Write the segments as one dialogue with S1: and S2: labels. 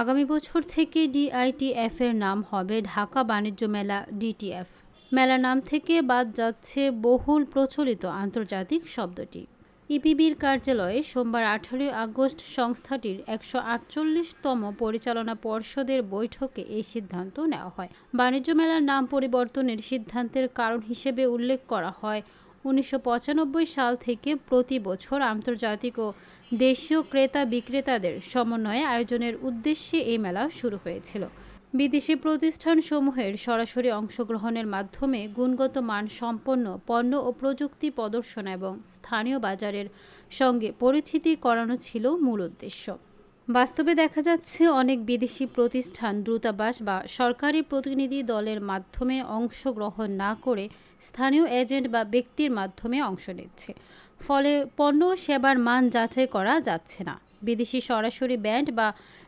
S1: আগামী বছর থেকে ডিআইটিএফ এর নাম হবে ঢাকা বাণিজ্য মেলা ডিটিএফ। মেলার নাম থেকে বাদ যাচ্ছে বহুল প্রচলিত আন্তর্জাতিক শব্দটি। ইপিবির কার্যালয়ে সোমবার 18 আগস্ট সংস্থাটির 148তম পরিচালনা পর্ষদের বৈঠকে এই সিদ্ধান্ত নেওয়া হয়। বাণিজ্য মেলার নাম পরিবর্তনের সিদ্ধান্তের কারণ হিসেবে উল্লেখ করা হয় 1995 সাল থেকে প্রতি বছর আন্তর্জাতিক ও দেশীয় ক্রেতা বিক্রেতাদের সমন্বয়ে আয়োজনের উদ্দেশ্যে এই মেলা শুরু হয়েছিল। বিদেশি প্রতিষ্ঠানসমূহের সরাসরি অংশগ্রহণের মাধ্যমে গুণগত মান সম্পন্ন পণ্য ও প্রযুক্তি প্রদর্শন এবং স্থানীয় বাজারের সঙ্গে পরিচিতি করানো ছিল মূল উদ্দেশ্য। বাস্তবে দেখা যাচ্ছে অনেক বিদেশি প্রতিষ্ঠান দূতাবাস বা সরকারি প্রতিনিধি দলের মাধ্যমে অংশগ্রহণ না করে স্থানীয় এজেন্ট বা ব্যক্তির মাধ্যমে অংশ নিচ্ছে। ফলে পণ্য ও সেবার মান যাচাই করা যাচ্ছে না। বিদেশি সরাসরি ব্র্যান্ড বা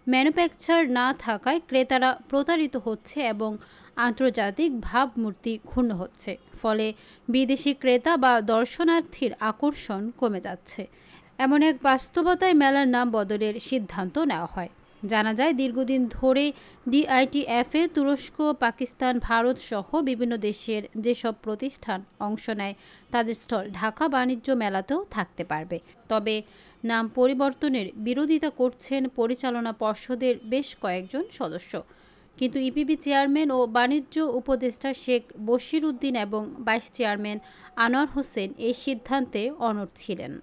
S1: ম্যানুফ্যাকচার না থাকায় ক্রেতারা প্রতারিত হচ্ছে এবং আন্তর্জাতিক ভাবমূর্তি ক্ষুণ্ণ হচ্ছে। ফলে বিদেশি ক্রেতা বা দর্শনার্থীর আকর্ষণ কমে যাচ্ছে। এমন এক বাস্তবতায় মেলার নাম বদলের সিদ্ধান্ত নেওয়া হয়। জানা যায়, দীর্ঘদিন ধরে ডিআইটিএফে তুরস্ক, পাকিস্তান, ভারত সহ বিভিন্ন দেশের যেসব প্রতিষ্ঠান অংশ নেয় তাদের স্টল ঢাকা বাণিজ্য মেলাতেও থাকতে পারবে। তবে নাম পরিবর্তনের বিরোধিতা করছেন পরিচালনা পর্ষদের বেশ কয়েকজন সদস্য। কিন্তু ইপিবি চেয়ারম্যান ও বাণিজ্য উপদেষ্টা শেখ বশির উদ্দিন এবং ভাইস চেয়ারম্যান আনোয়ার হোসেন এই সিদ্ধান্তে অনড় ছিলেন।